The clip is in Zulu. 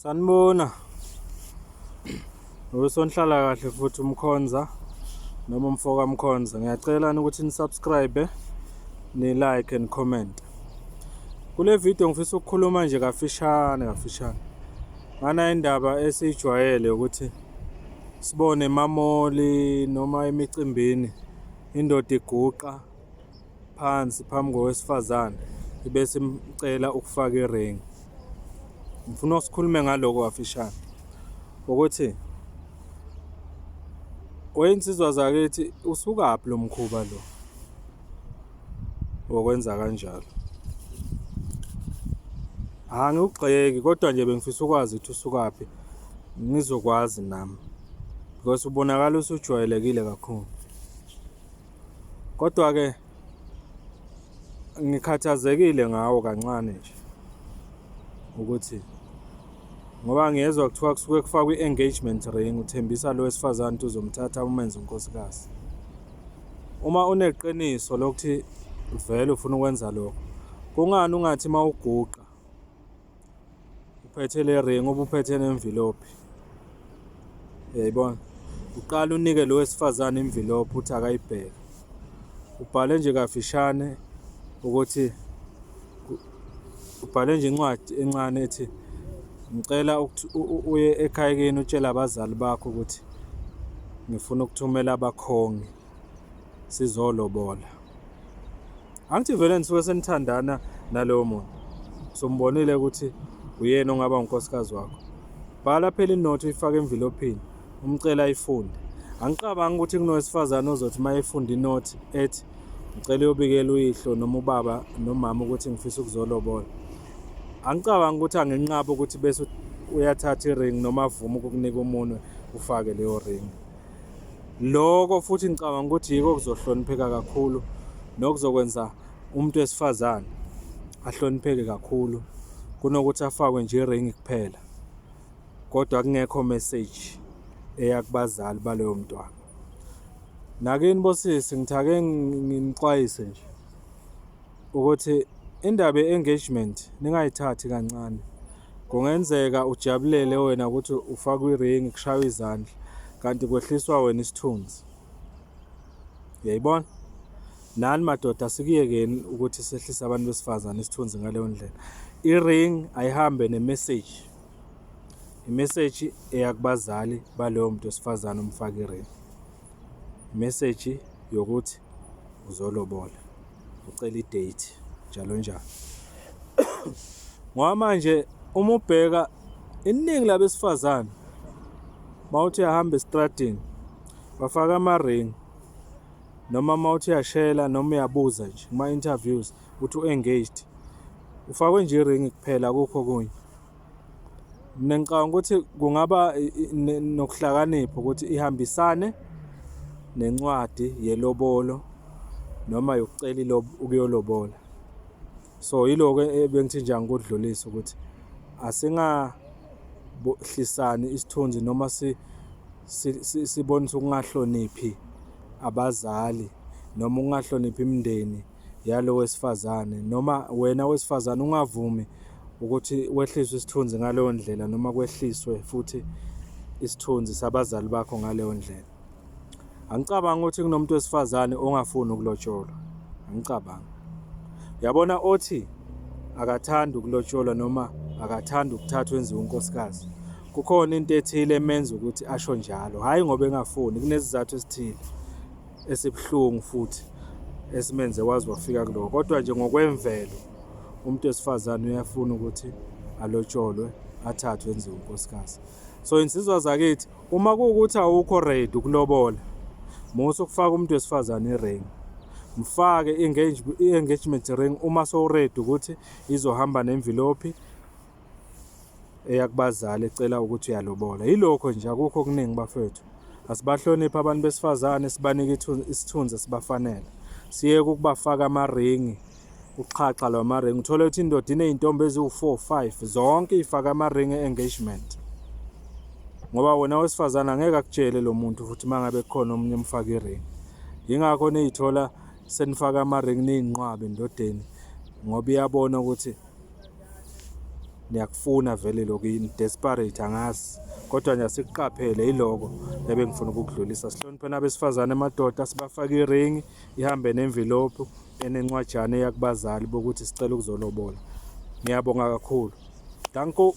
Sanibona. Usonhlala kahle futhi umkhonza noma MfokaMkhonza. Ngiyacela ukuthi nisubscribe, ni like and comment. Kule video ngifisa ukukhuluma nje kafishane. Ngana indaba esijwayele ukuthi sibone emamoli noma emicimbini indoda iguqa phansi phambi kowesifazane ibese imcela ukufaka iring. Ngifuna ukukhuluma ngaloko kafishane ukuthi wensizwa zakithi usukaphi lo mkhuba lo wokwenza kanjalo. Angikugxeki kodwa nje bengifisa ukwazi ukuthi usukaphi ngizokwazi nami because ubonakala usujwayelekile kakhulu. Kodwa ke ngikhathazekile ngawo kancane nje ukuthi ngoba ngiyezwa kuthiwa kusuke kufakwa i-engagement ring, uthembisa lo wesifazane uzomthatha umenze unkosikazi. Uma uneqiniso lokuthi vele ufuna ukwenza lokho, kungani ungathi mawuguqa uphethe le ring ubuphethe nemvilophi? Yayibona, uqala unike lo wesifazane imvilophi uthi akayibheke, ubhale nje kafishane ukuthi ubhale nje incwadi encane ethi ngicela ukuthi uye ekhaya kini utshela abazali bakho ukuthi ngifuna ukuthumela abakhongi sizolobola. Angithi vele nisuke senithandana nalowo muntu, sombonile ukuthi uyena ongaba unkosikazi wakho. Bhala phela inothi uyifake envelophini umcela ayifunde. Angicabangi ukuthi kunowesifazane ozothi mayefunda inothi ethi ngicela uyobikela uyihlo noma ubaba nomama ukuthi ngifisa ukuzolobola. Angicabangi ukuthi angenqaba ukuthi bese uyathatha iring noma avuma ukukunika umunwe ufake leyo ring. Lokho futhi ngicabanga ukuthi yiko kuzohlonipheka kakhulu nokuzokwenza umuntu wesifazane ahlonipheke kakhulu kunokuthi afakwe nje iring kuphela kodwa kungekho message eyakubazali baleyo mntwana. Nakini bosisi ngithake ngimxwayise nje ukuthi indaba ye-engagement ningayithathi kancane. Kungenzeka ujabulele wena ukuthi ufakwe iring kushaywe izandla kanti kwehliswa wena isithunzi. Yayibona? Nani madoda sikuyekeni ukuthi sehlise abantu besifazane isithunzi ngaleyo ndlela. I-ring ayihambe ne-message. I-message eyakubazali baleyo muntu wesifazane umfaka iring. I-message yokuthi uzolobola, ucela i-date njalo njalo. Ngoba manje uma ubheka iningi labesifazane mawuthi uyahamba estradini bafaka ama-ring noma mawuthi uyashela noma uyabuza nje kuma-interviews uthi u-engaged ufakwe nje iring kuphela akukho kunye. Ngicabanga ukuthi kungaba nokuhlakanipha ukuthi ihambisane nencwadi yelobolo noma yokucela ukuyolobola. So yiloko bengithi nje angikudlulisa ukuthi asingahlisani isithunzi noma sibonisa ukungahloniphi abazali noma ukungahloniphi imindeni yalo wesifazane noma wena wesifazane ungavumi ukuthi wehliswe isithunzi ngaleyo ndlela noma kwehliswe futhi isithunzi sabazali bakho ngaleyo ndlela. Angicabangi ukuthi kunomuntu wesifazane ongafuni ukulotsholwa. Angicabangi. Yabona othi akathanda ukulotsholwa noma akathanda ukuthathwa enziwe unkosikazi, kukhona into ethile emenza ukuthi asho njalo, hayi ngoba engafuni. Kunesizathu esithile esibuhlungu futhi esimenze wazi wafika kuloko. Kodwa nje ngokwemvelo umuntu wesifazane uyafuna ukuthi alotsholwe, athathwe enziwe unkosikazi. So insizwa zakithi uma kuwukuthi awukho ready ukulobola, musu ukufaka umuntu wesifazane iring. Mfake i-engagement ring uma so-ready ukuthi izohamba nemvilophi eyakubazali ecela ukuthi uyalobola. Yilokho nje, akukho okuningi bafethu. Asibahloniphe abantu besifazane, sibanike isithunzi esibafanele. Siyeke ukubafaka ama-ring, uxhaxha lawo ma-ring. Uthole ukuthi indoda iney'ntombi eziwu-4, 5 zonke ifaka ama-ring e-engagement. Ngoba wena wesifazane angeke akutshele lo muntu futhi mangabe kukhona omunye umfaka iring. Yingakho niyithola senifaka ama-ring niyinqwabe endodeni ngoba iyabona ukuthi niyakufuna vele lokhu yini desperate angazi, kodwa nje sikuqaphele yiloko ebengifuna ukukudlulisa. Sihlonipheni abesifazane emadoda, sibafake iringi, ihambe ne-envelope enencwajana yakubazali bokuthi sicela ukuzolobola. Ngiyabonga kakhulu. Danko.